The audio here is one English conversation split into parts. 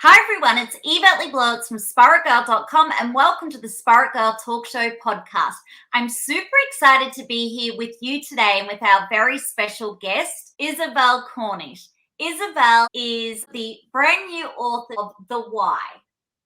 Hi everyone, it's Yvette Blowitz from SPAITGIRL.com and welcome to the SPAITGIRL Talk Show podcast. I'm super excited to be here with you today and with our very special guest, Isabelle Cornish. Isabelle is the brand new author of The Why,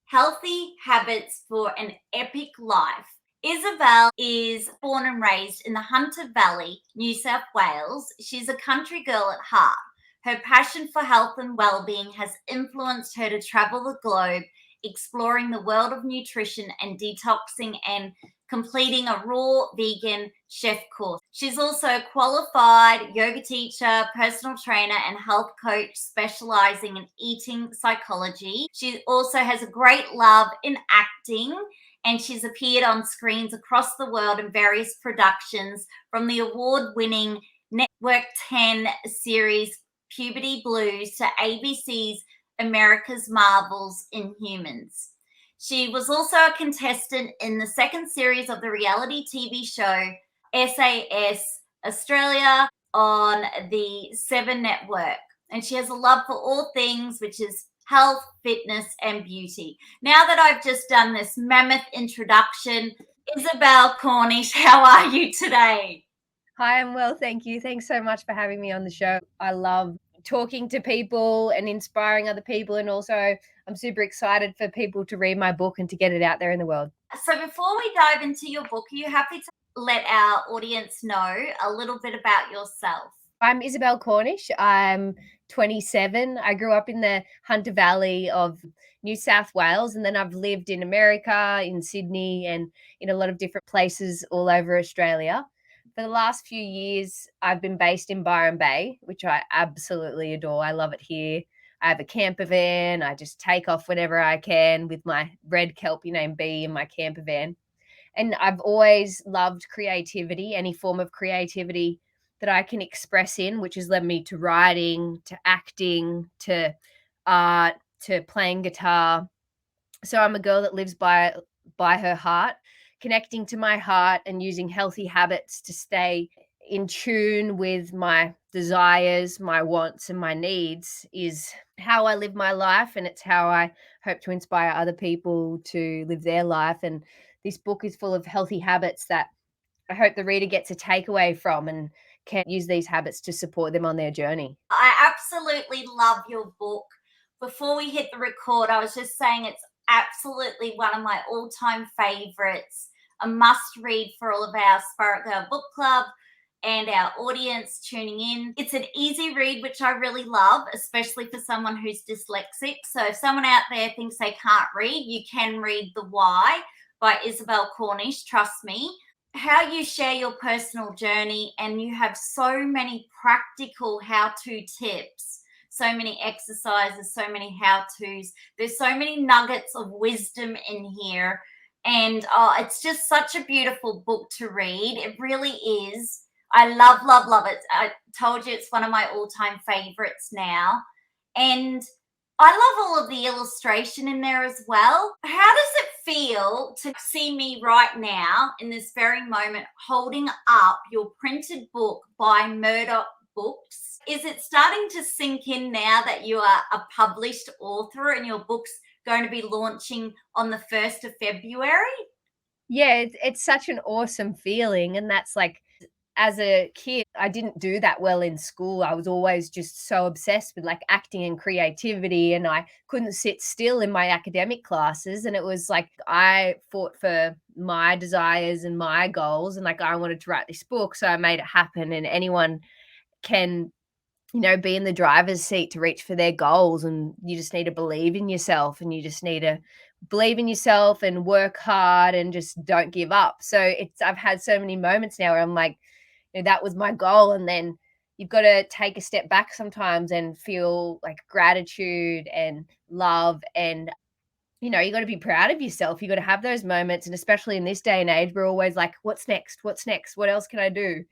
Healthy Habits for an Epic Life. Isabelle is born and raised in the Hunter Valley, New South Wales. She's a country girl at heart. Her passion for health and well-being has influenced her to travel the globe, exploring the world of nutrition and detoxing and completing a raw vegan chef course. She's also a qualified yoga teacher, personal trainer, and health coach specializing in eating psychology. She also has a great love in acting, and she's appeared on screens across the world in various productions, from the award-winning Network 10 series Puberty Blues to ABC's America's Marvel's Inhumans. She was also a contestant in the second series of the reality TV show SAS Australia on the 7 Network. And she has a love for all things, which is health, fitness, and beauty. Now that I've just done this mammoth introduction, Isabelle Cornish, how are you today? Hi, I'm well, thank you. Thanks so much for having me on the show. I love talking to people and inspiring other people, and also I'm super excited for people to read my book and to get it out there in the world. So before we dive into your book, are you happy to let our audience know a little bit about yourself? I'm Isabelle Cornish. I'm 27. I grew up in the Hunter Valley of New South Wales, and then I've lived in America, in Sydney, and in a lot of different places all over Australia. For the last few years, I've been based in Byron Bay, which I absolutely adore. I love it here. I have a camper van. I just take off whenever I can with my red Kelpie named Bee in my camper van. And I've always loved creativity, any form of creativity that I can express in, which has led me to writing, to acting, to art, to playing guitar. So I'm a girl that lives by her heart, connecting to my heart and using healthy habits to stay in tune with my desires, my wants, and my needs is how I live my life. And it's how I hope to inspire other people to live their life. And this book is full of healthy habits that I hope the reader gets a takeaway from and can use these habits to support them on their journey. I absolutely love your book. Before we hit the record, I was just saying it's absolutely one of my all-time favorites, a must-read for all of our Spirit Girl Book Club and our audience tuning in. It's an easy read, which I really love, especially for someone who's dyslexic. So if someone out there thinks they can't read, you can read The Why by Isabelle Cornish, trust me. How you share your personal journey, and you have so many practical how-to tips, so many exercises, so many how-tos. There's so many nuggets of wisdom in here, and it's just such a beautiful book to read. It really is. I love, love, love it. I told you it's one of my all-time favorites now, and I love all of the illustration in there as well. How does it feel to see me right now in this very moment holding up your printed book by Murdoch Books? Is it starting to sink in now that you are a published author and your book's going to be launching on the 1st of February? Yeah, it's such an awesome feeling. And that's like, as a kid, I didn't do that well in school. I was always just so obsessed with like acting and creativity, and I couldn't sit still in my academic classes. And it was like I fought for my desires and my goals, and like I wanted to write this book, so I made it happen. And anyone can, be in the driver's seat to reach for their goals, and you just need to believe in yourself, and you just need to believe in yourself and work hard and just don't give up. So I've had so many moments now where I'm like, that was my goal. And then you've got to take a step back sometimes and feel like gratitude and love. And, you got to be proud of yourself. You got to have those moments. And especially in this day and age, we're always like, what's next? What's next? What else can I do?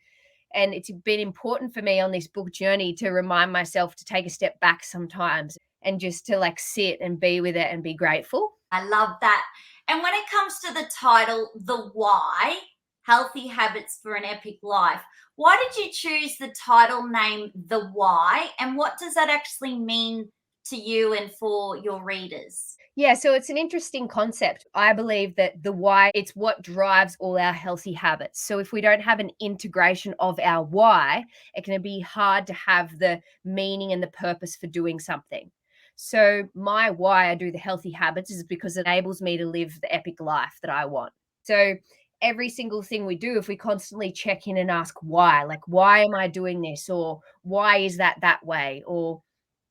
And it's been important for me on this book journey to remind myself to take a step back sometimes and just to like sit and be with it and be grateful. I love that. And when it comes to the title, The Why, Healthy Habits for an Epic Life, why did you choose the title name The Why? And what does that actually mean to you and for your readers? Yeah, so it's an interesting concept. I believe that the why, it's what drives all our healthy habits. So if we don't have an integration of our why, it can be hard to have the meaning and the purpose for doing something. So my why I do the healthy habits is because it enables me to live the epic life that I want. So every single thing we do, if we constantly check in and ask why, like, why am I doing this? Or why is that way? Or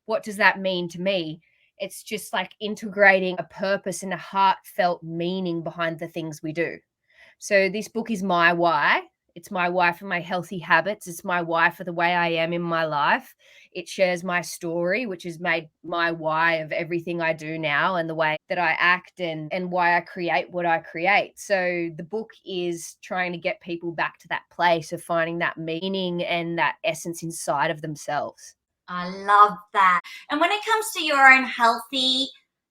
what does that mean to me? It's just like integrating a purpose and a heartfelt meaning behind the things we do. So this book is my why. It's my why for my healthy habits. It's my why for the way I am in my life. It shares my story, which has made my why of everything I do now and the way that I act and why I create what I create. So the book is trying to get people back to that place of finding that meaning and that essence inside of themselves. I love that. And when it comes to your own healthy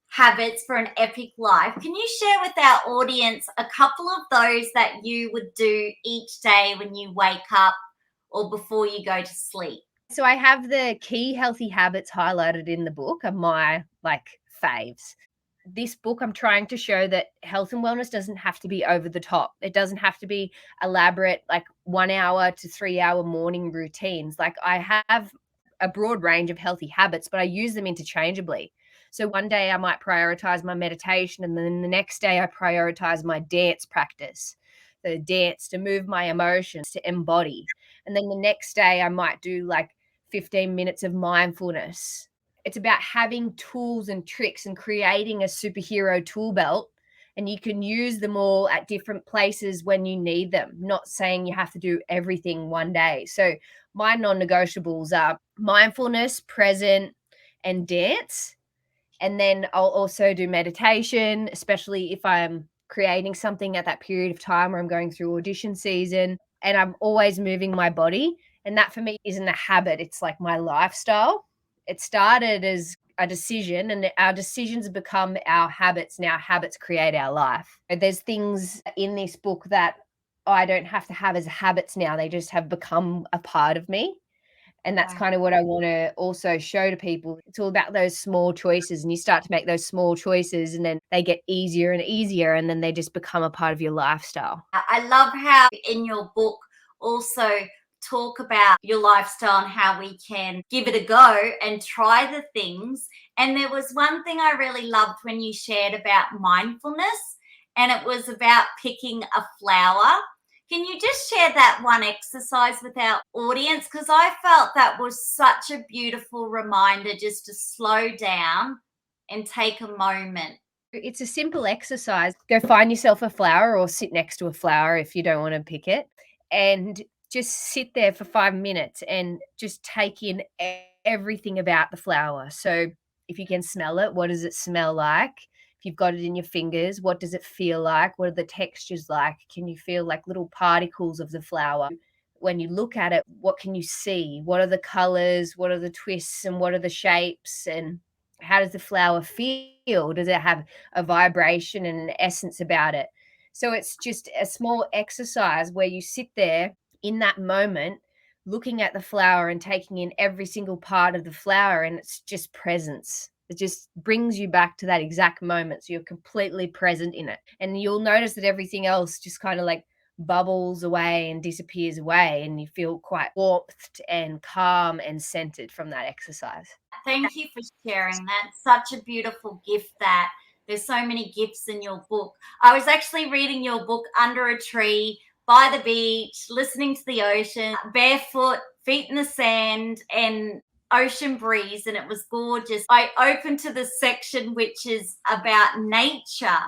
habits for an epic life, can you share with our audience a couple of those that you would do each day when you wake up or before you go to sleep? So I have the key healthy habits highlighted in the book of my faves. This book, I'm trying to show that health and wellness doesn't have to be over the top. It doesn't have to be elaborate, like 1 hour to 3 hour morning routines. Like I have a broad range of healthy habits, but I use them interchangeably. So one day I might prioritize my meditation, and then the next day I prioritize my dance practice, the dance to move my emotions, to embody. And then the next day I might do like 15 minutes of mindfulness. It's about having tools and tricks and creating a superhero tool belt, and you can use them all at different places when you need them, not saying you have to do everything one day. So my non-negotiables are mindfulness, present, and dance. And then I'll also do meditation, especially if I'm creating something at that period of time where I'm going through audition season, and I'm always moving my body. And that for me isn't a habit, it's like my lifestyle. It started as a decision, and our decisions become our habits, and our habits create our life. There's things in this book that I don't have to have as habits now, they just have become a part of me. And that's Wow. kind of what I want to also show to people. It's all about those small choices, and you start to make those small choices, and then they get easier and easier, and then they just become a part of your lifestyle. I love how in your book also talk about your lifestyle and how we can give it a go and try the things. And there was one thing I really loved when you shared about mindfulness, and it was about picking a flower. Can you just share that one exercise with our audience? Because I felt that was such a beautiful reminder just to slow down and take a moment. It's a simple exercise. Go find yourself a flower or sit next to a flower if you don't want to pick it, and just sit there for 5 minutes and just take in everything about the flower. So if you can smell it, what does it smell like? If you've got it in your fingers, what does it feel like? What are the textures like? Can you feel like little particles of the flower? When you look at it, what can you see? What are the colors? What are the twists? And what are the shapes? And how does the flower feel? Does it have a vibration and an essence about it? So it's just a small exercise where you sit there in that moment, looking at the flower and taking in every single part of the flower, and it's just presence. It just brings you back to that exact moment. So you're completely present in it. And you'll notice that everything else just kind of like bubbles away and disappears away, and you feel quite warmth and calm and centered from that exercise. Thank you for sharing that. Such a beautiful gift that there's so many gifts in your book. I was actually reading your book under a tree, by the beach, listening to the ocean, barefoot, feet in the sand, and ocean breeze, and it was gorgeous. I opened to the section which is about nature.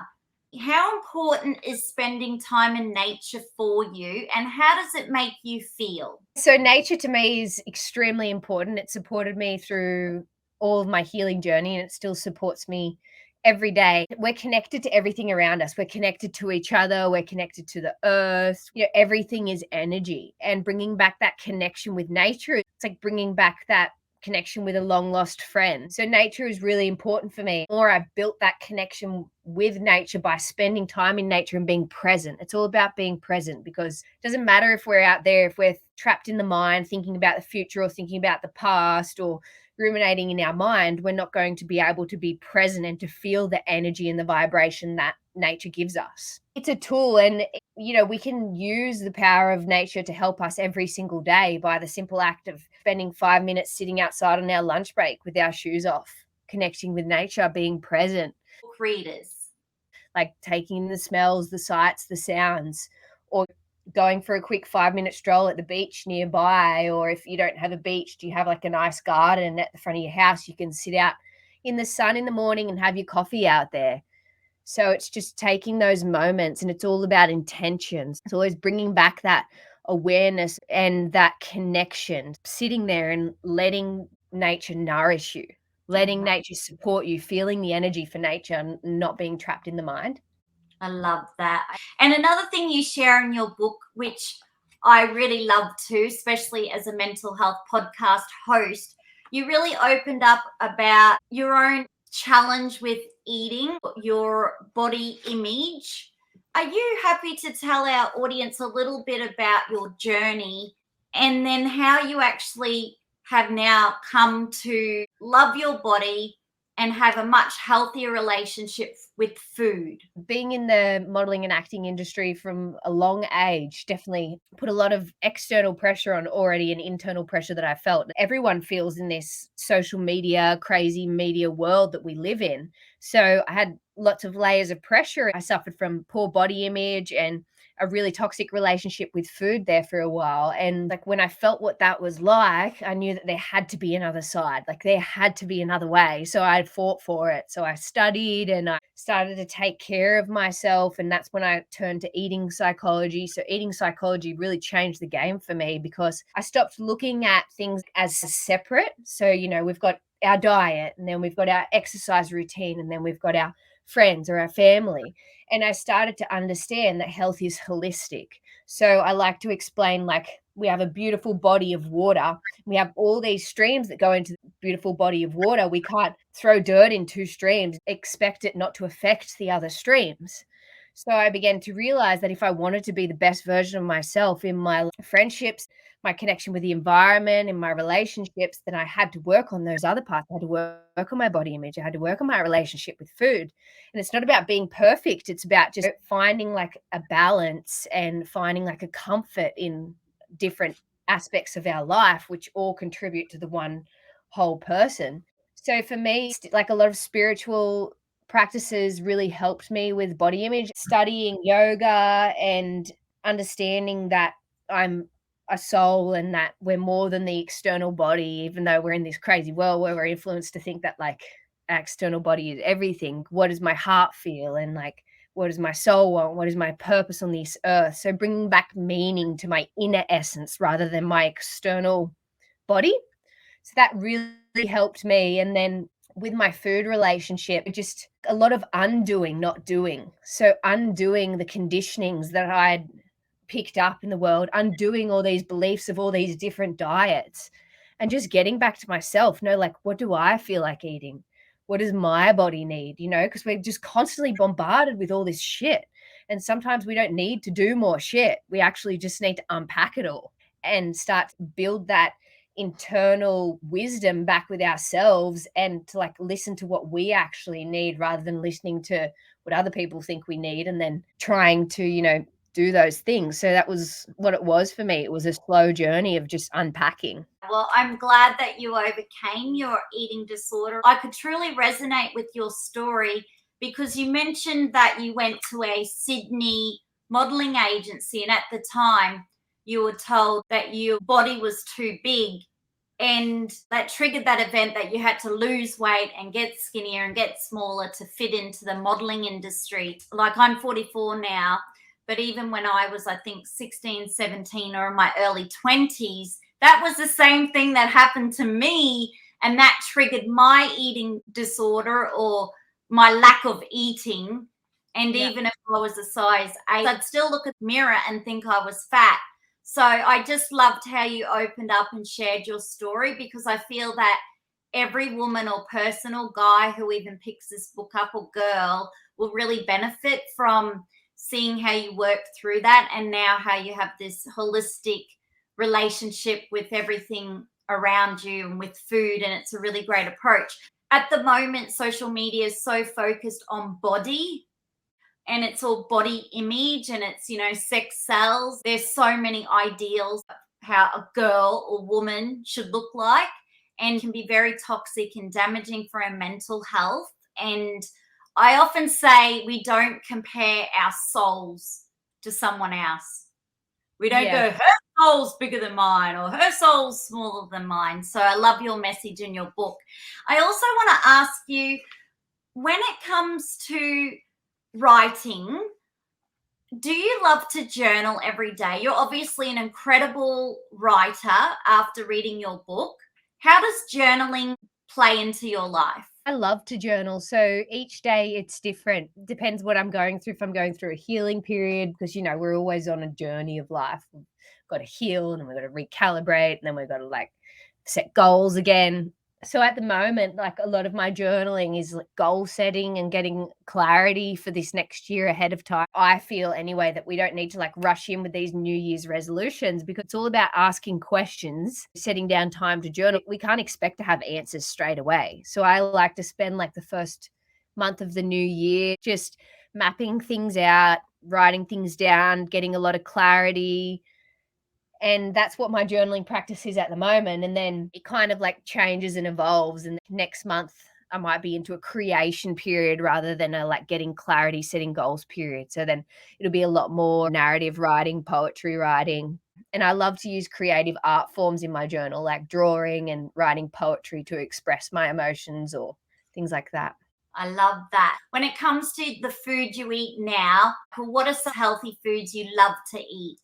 How important is spending time in nature for you, and how does it make you feel? So nature to me is extremely important. It supported me through all of my healing journey, and it still supports me every day. We're connected to everything around us. We're connected to each other. We're connected to the earth. Everything is energy, and bringing back that connection with nature, it's like bringing back that connection with a long lost friend. So nature is really important for me. Or I built that connection with nature by spending time in nature and being present. It's all about being present, because it doesn't matter if we're out there, if we're trapped in the mind thinking about the future or thinking about the past or ruminating in our mind, we're not going to be able to be present and to feel the energy and the vibration that nature gives us. It's a tool, and we can use the power of nature to help us every single day by the simple act of spending 5 minutes sitting outside on our lunch break with our shoes off, connecting with nature, being present. Readers. Like taking the smells, the sights, the sounds, or going for a quick 5-minute stroll at the beach nearby. Or if you don't have a beach, do you have like a nice garden at the front of your house? You can sit out in the sun in the morning and have your coffee out there. So it's just taking those moments, and it's all about intentions. It's always bringing back that awareness and that connection, sitting there and letting nature nourish you, letting nature support you, feeling the energy for nature and not being trapped in the mind. I love that. And another thing you share in your book, which I really love too, especially as a mental health podcast host, you really opened up about your own challenge with eating, your body image. Are you happy to tell our audience a little bit about your journey and then how you actually have now come to love your body and have a much healthier relationship with food? Being in the modeling and acting industry from a long age definitely put a lot of external pressure on already an internal pressure that I felt. Everyone feels in this social media, crazy media world that we live in. So I had lots of layers of pressure. I suffered from poor body image and a really toxic relationship with food there for a while. And like when I felt what that was like, I knew that there had to be another side, like there had to be another way. So I fought for it. So I studied and I started to take care of myself. And that's when I turned to eating psychology. So eating psychology really changed the game for me because I stopped looking at things as separate. So, we've got our diet, and then we've got our exercise routine, and then we've got our friends or our family. And I started to understand that health is holistic. So I like to explain, like, we have a beautiful body of water. We have all these streams that go into the beautiful body of water. We can't throw dirt in two streams, expect it not to affect the other streams. So I began to realize that if I wanted to be the best version of myself in my friendships, my connection with the environment, in my relationships, then I had to work on those other parts. I had to work on my body image. I had to work on my relationship with food. And it's not about being perfect. It's about just finding like a balance and finding like a comfort in different aspects of our life, which all contribute to the one whole person. So for me, like a lot of spiritual practices really helped me with body image, studying yoga and understanding that I'm a soul and that we're more than the external body, even though we're in this crazy world where we're influenced to think that like our external body is everything. What does my heart feel? And like, what does my soul want? What is my purpose on this earth? So bringing back meaning to my inner essence rather than my external body. So that really helped me. And then with my food relationship, just a lot of undoing, not doing. So undoing the conditionings that I'd picked up in the world, undoing all these beliefs of all these different diets, and just getting back to myself. Like, what do I feel like eating? What does my body need? Because we're just constantly bombarded with all this shit. And sometimes we don't need to do more shit. We actually just need to unpack it all and start to build that internal wisdom back with ourselves and to like listen to what we actually need rather than listening to what other people think we need and then trying to, do those things. So that was what it was for me. It was a slow journey of just unpacking. Well, I'm glad that you overcame your eating disorder. I could truly resonate with your story because you mentioned that you went to a Sydney modeling agency, and at the time you were told that your body was too big, and that triggered that event that you had to lose weight and get skinnier and get smaller to fit into the modeling industry. Like, I'm 44 now, but even when I was, I think, 16, 17 or in my early 20s, that was the same thing that happened to me. And that triggered my eating disorder or my lack of eating. And even if I was a size 8, I'd still look at the mirror and think I was fat. So I just loved how you opened up and shared your story, because I feel that every woman or person or guy who even picks this book up, or girl, will really benefit from seeing how you work through that, and now how you have this holistic relationship with everything around you and with food, and it's a really great approach. At the moment, social media is so focused on body, and it's all body image, and it's, sex sells. There's so many ideals of how a girl or woman should look like, and can be very toxic and damaging for our mental health. And I often say we don't compare our souls to someone else. We don't go, her soul's bigger than mine, or her soul's smaller than mine. So I love your message in your book. I also want to ask you, when it comes to writing, do you love to journal every day? You're obviously an incredible writer after reading your book. How does journaling play into your life? I love to journal. So each day it's different. Depends what I'm going through. If I'm going through a healing period, because, we're always on a journey of life. We've got to heal, and then we've got to recalibrate, and then we've got to set goals again. So at the moment, a lot of my journaling is goal setting and getting clarity for this next year ahead of time. I feel anyway that we don't need to rush in with these New Year's resolutions, because it's all about asking questions, setting down time to journal. We can't expect to have answers straight away. So I like to spend the first month of the new year just mapping things out, writing things down, getting a lot of clarity. And that's what my journaling practice is at the moment. And then it kind of changes and evolves. And next month I might be into a creation period rather than a getting clarity, setting goals period. So then it'll be a lot more narrative writing, poetry writing. And I love to use creative art forms in my journal, like drawing and writing poetry to express my emotions or things like that. I love that. When it comes to the food you eat now, what are some healthy foods you love to eat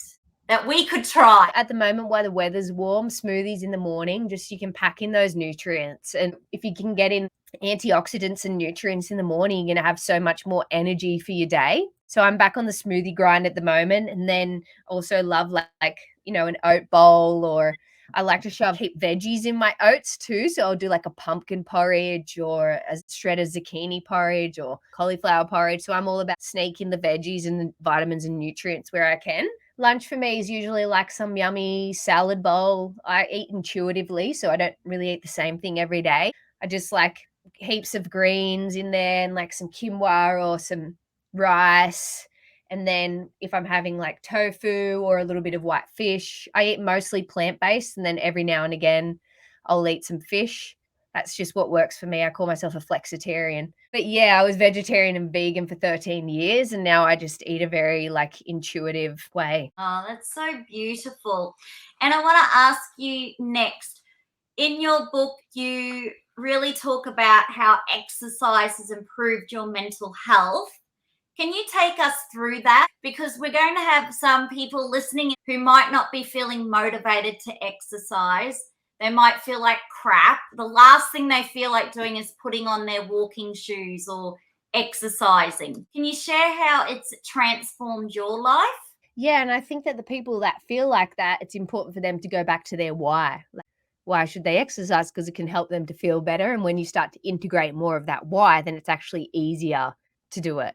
that we could try? At the moment, while the weather's warm, smoothies in the morning, just you can pack in those nutrients. And if you can get in antioxidants and nutrients in the morning, you're going to have so much more energy for your day. So I'm back on the smoothie grind at the moment. And then also love an oat bowl, or I like to shove heap veggies in my oats too. So I'll do a pumpkin porridge, or a shredded zucchini porridge, or cauliflower porridge. So I'm all about sneaking the veggies and the vitamins and nutrients where I can. Lunch for me is usually some yummy salad bowl. I eat intuitively, so I don't really eat the same thing every day. I just like heaps of greens in there, and some quinoa or some rice. And then if I'm having tofu or a little bit of white fish, I eat mostly plant-based, and then every now and again I'll eat some fish. That's just what works for me. I call myself a flexitarian. But yeah, I was vegetarian and vegan for 13 years, and now I just eat a very intuitive way. Oh, that's so beautiful. And I want to ask you next, in your book, you really talk about how exercise has improved your mental health. Can you take us through that? Because we're going to have some people listening who might not be feeling motivated to exercise. They might feel like crap. The last thing they feel like doing is putting on their walking shoes or exercising. Can you share how it's transformed your life? Yeah, and I think that the people that feel like that, it's important for them to go back to their why. Why should they exercise? Because it can help them to feel better. And when you start to integrate more of that why, then it's actually easier to do it.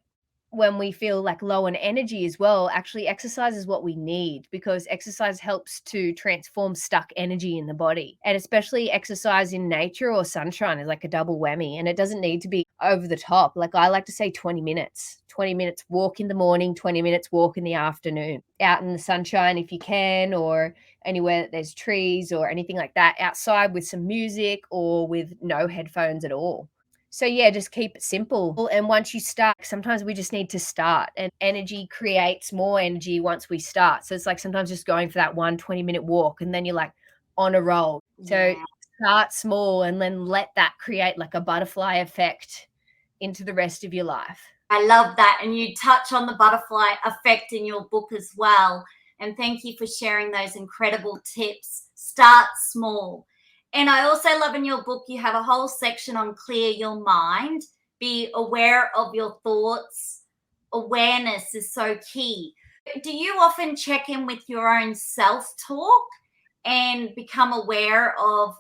When we feel low on energy as well, actually exercise is what we need, because exercise helps to transform stuck energy in the body. And especially exercise in nature or sunshine is a double whammy, and it doesn't need to be over the top. I like to say 20 minutes walk in the morning, 20 minutes walk in the afternoon, out in the sunshine if you can, or anywhere that there's trees or anything like that, outside with some music or with no headphones at all. So yeah, just keep it simple. And once you start, sometimes we just need to start, and energy creates more energy once we start. So it's sometimes just going for that 20-minute walk, and then you're on a roll. So start small, and then let that create a butterfly effect into the rest of your life. I love that. And you touch on the butterfly effect in your book as well. And thank you for sharing those incredible tips. Start small. And I also love in your book, you have a whole section on clear your mind. Be aware of your thoughts. Awareness is so key. Do you often check in with your own self-talk and become aware of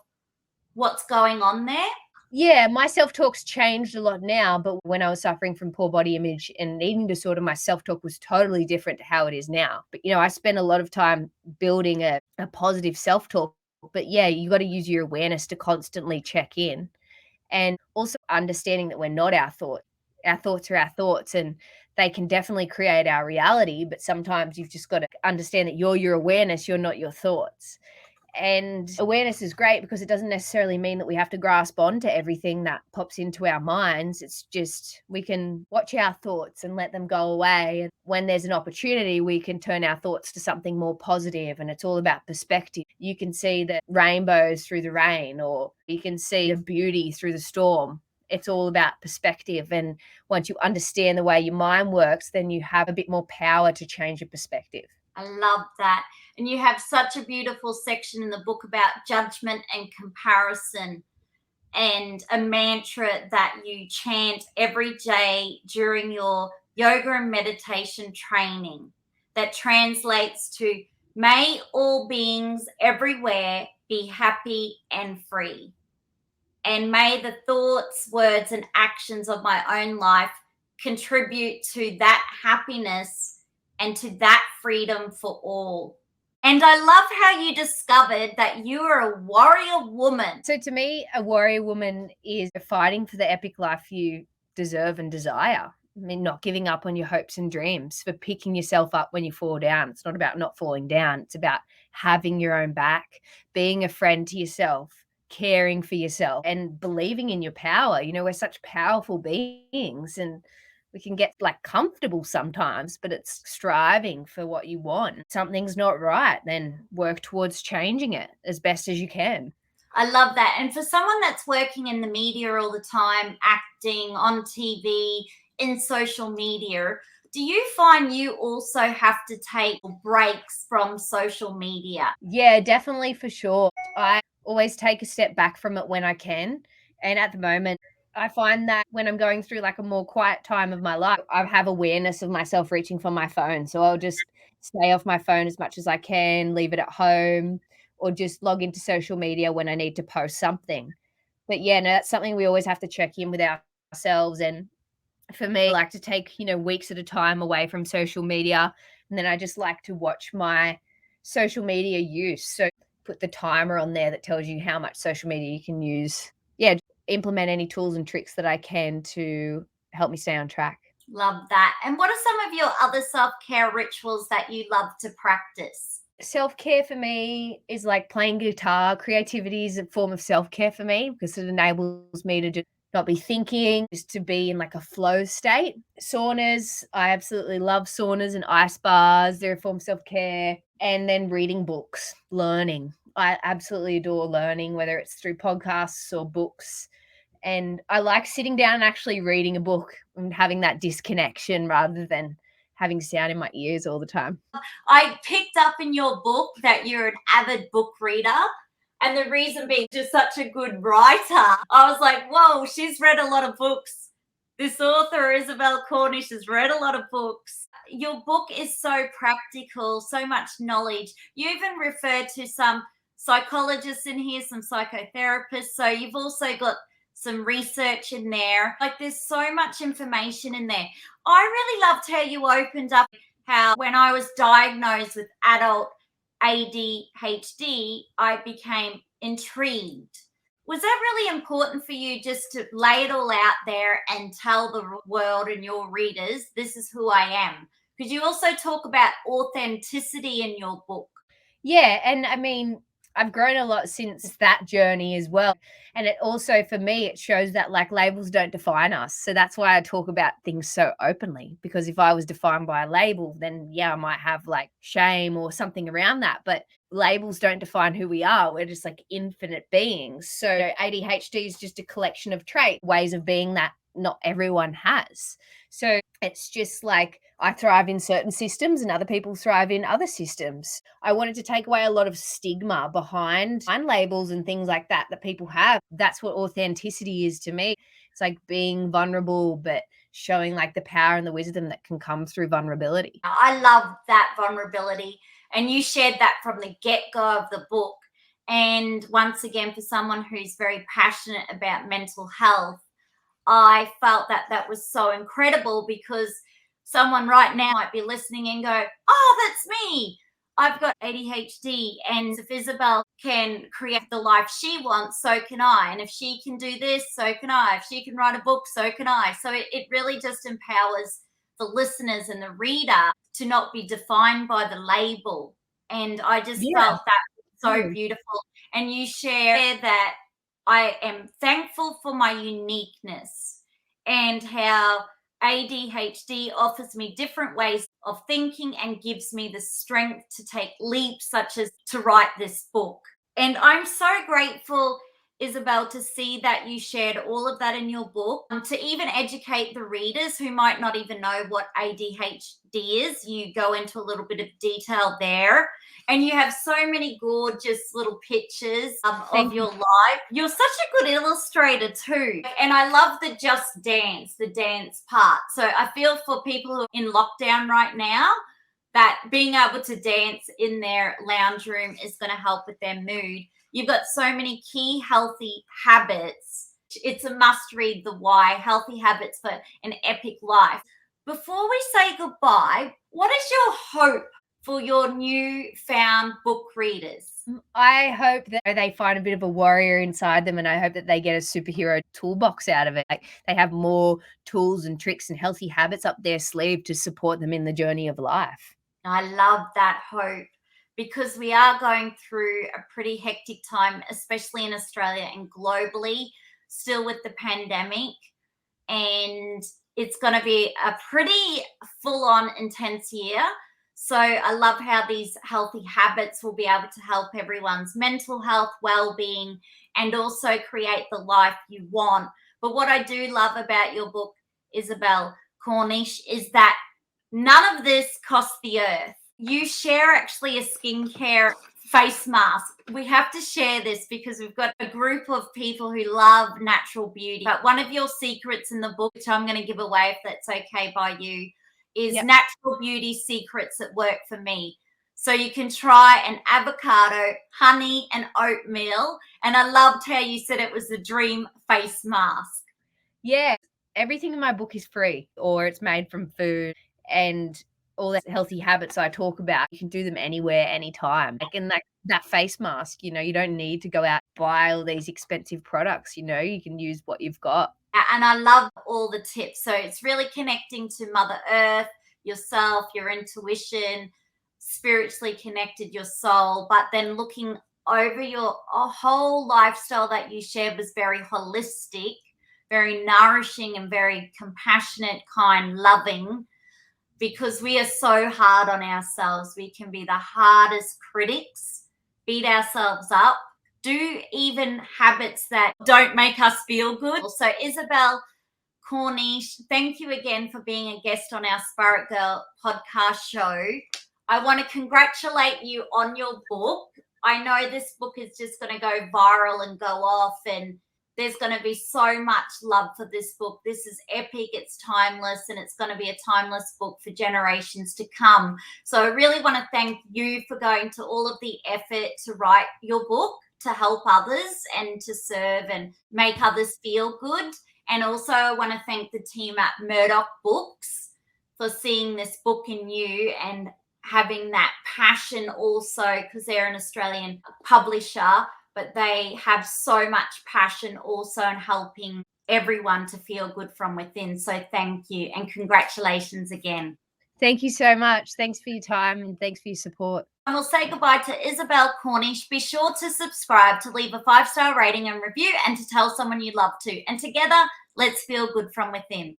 what's going on there? Yeah, my self-talk's changed a lot now, but when I was suffering from poor body image and eating disorder, my self-talk was totally different to how it is now. But, I spent a lot of time building a positive self-talk But yeah, you got to use your awareness to constantly check in, and also understanding that we're not our thoughts. Our thoughts are our thoughts, and they can definitely create our reality. But sometimes you've just got to understand that you're your awareness, you're not your thoughts. And awareness is great because it doesn't necessarily mean that we have to grasp onto everything that pops into our minds. It's just we can watch our thoughts and let them go away. And when there's an opportunity, we can turn our thoughts to something more positive. And it's all about perspective. You can see the rainbows through the rain, or you can see the beauty through the storm. It's all about perspective. And once you understand the way your mind works, then you have a bit more power to change your perspective. I love that. And you have such a beautiful section in the book about judgment and comparison, and a mantra that you chant every day during your yoga and meditation training that translates to, may all beings everywhere be happy and free. And may the thoughts, words, and actions of my own life contribute to that happiness and to that freedom for all. And I love how you discovered that you are a warrior woman. So to me, a warrior woman is fighting for the epic life you deserve and desire. I mean, not giving up on your hopes and dreams, for picking yourself up when you fall down. It's not about not falling down. It's about having your own back, being a friend to yourself, caring for yourself, and believing in your power. You know, we're such powerful beings, and we can get like comfortable sometimes, but it's striving for what you want. Something's not right, then work towards changing it as best as you can. I love that. And for someone that's working in the media all the time, acting on TV, in social media, do you find you also have to take breaks from social media? Yeah, definitely, for sure. I always take a step back from it when I can. And at the moment, I find that when I'm going through like a more quiet time of my life, I have awareness of myself reaching for my phone. So I'll just stay off my phone as much as I can, leave it at home, or just log into social media when I need to post something. But yeah, no, that's something we always have to check in with ourselves. And for me, I like to take, weeks at a time away from social media. And then I just like to watch my social media use. So put the timer on there that tells you how much social media you can use. Yeah, implement any tools and tricks that I can to help me stay on track. Love that. And what are some of your other self-care rituals that you love to practice? Self-care for me is like playing guitar. Creativity is a form of self-care for me because it enables me to just not be thinking, just to be in like a flow state. Saunas, I absolutely love saunas and ice bars. They're a form of self-care. And then reading books, learning. I absolutely adore learning, whether it's through podcasts or books. And I like sitting down and actually reading a book and having that disconnection rather than having sound in my ears all the time. I picked up in your book that you're an avid book reader. And the reason being, just such a good writer. I was like, whoa, she's read a lot of books. This author, Isabelle Cornish, has read a lot of books. Your book is so practical, so much knowledge. You even referred to some psychologists in here, some psychotherapists. So you've also got some research in there. Like, there's so much information in there. I really loved how you opened up how when I was diagnosed with adult ADHD, I became intrigued. Was that really important for you, just to lay it all out there and tell the world and your readers, this is who I am? Because you also talk about authenticity in your book. Yeah, and I mean, I've grown a lot since that journey as well. And it also, for me, it shows that like labels don't define us. So that's why I talk about things so openly, because if I was defined by a label, then yeah, I might have like shame or something around that. But labels don't define who we are. We're just like infinite beings. So ADHD is just a collection of traits, ways of being that not everyone has. So it's just like I thrive in certain systems and other people thrive in other systems. I wanted to take away a lot of stigma behind labels and things like that people have. That's what authenticity is to me. It's like being vulnerable, but showing like the power and the wisdom that can come through vulnerability. I love that vulnerability. And you shared that from the get-go of the book. And once again, for someone who's very passionate about mental health, I felt that that was so incredible, because someone right now might be listening and go, oh, that's me. I've got ADHD. And if Isabelle can create the life she wants, so can I. And if she can do this, so can I. If she can write a book, so can I. So it really just empowers the listeners and the reader to not be defined by the label. And I just Yeah. felt that so beautiful. And you share that I am thankful for my uniqueness and how ADHD offers me different ways of thinking and gives me the strength to take leaps, such as to write this book. And I'm so grateful, Isabelle, to see that you shared all of that in your book, to even educate the readers who might not even know what ADHD is. You go into a little bit of detail there. And you have so many gorgeous little pictures of your life. You're such a good illustrator too. And I love the the dance part. So I feel for people who are in lockdown right now, that being able to dance in their lounge room is going to help with their mood. You've got so many key healthy habits. It's a must read, The Why, Healthy Habits for an Epic Life. Before we say goodbye, what is your hope for your newfound book readers? I hope that they find a bit of a warrior inside them, and I hope that they get a superhero toolbox out of it. Like they have more tools and tricks and healthy habits up their sleeve to support them in the journey of life. I love that hope, because we are going through a pretty hectic time, especially in Australia and globally, still with the pandemic. And it's going to be a pretty full-on intense year. So I love how these healthy habits will be able to help everyone's mental health, well-being, and also create the life you want. But what I do love about your book, Isabelle Cornish, is that none of this costs the earth. You share actually a skincare face mask. We have to share this because we've got a group of people who love natural beauty. But one of your secrets in the book, which I'm going to give away if that's okay by you, is natural beauty secrets that work for me. So you can try an avocado, honey, and oatmeal. And I loved how you said it was the dream face mask. Yeah, everything in my book is free, or it's made from food, and all the healthy habits I talk about, you can do them anywhere, anytime. Like in that face mask, you don't need to go out and buy all these expensive products, you can use what you've got. And I love all the tips. So it's really connecting to Mother Earth, yourself, your intuition, spiritually connected, your soul, but then looking over your whole lifestyle that you shared was very holistic, very nourishing, and very compassionate, kind, loving, because we are so hard on ourselves. We can be the hardest critics, beat ourselves up, do even habits that don't make us feel good. So Isabelle Cornish, thank you again for being a guest on our Spirit Girl podcast show. I want to congratulate you on your book. I know this book is just going to go viral and go off, and there's going to be so much love for this book. This is epic, it's timeless, and it's going to be a timeless book for generations to come. So I really want to thank you for going to all of the effort to write your book, to help others and to serve and make others feel good. And also I want to thank the team at Murdoch Books for seeing this book in you and having that passion also, because they're an Australian publisher, but they have so much passion also in helping everyone to feel good from within. So thank you and congratulations again. Thank you so much. Thanks for your time and thanks for your support. And we'll say goodbye to Isabelle Cornish. Be sure to subscribe, to leave a 5-star rating and review, and to tell someone you love to. And together, let's feel good from within.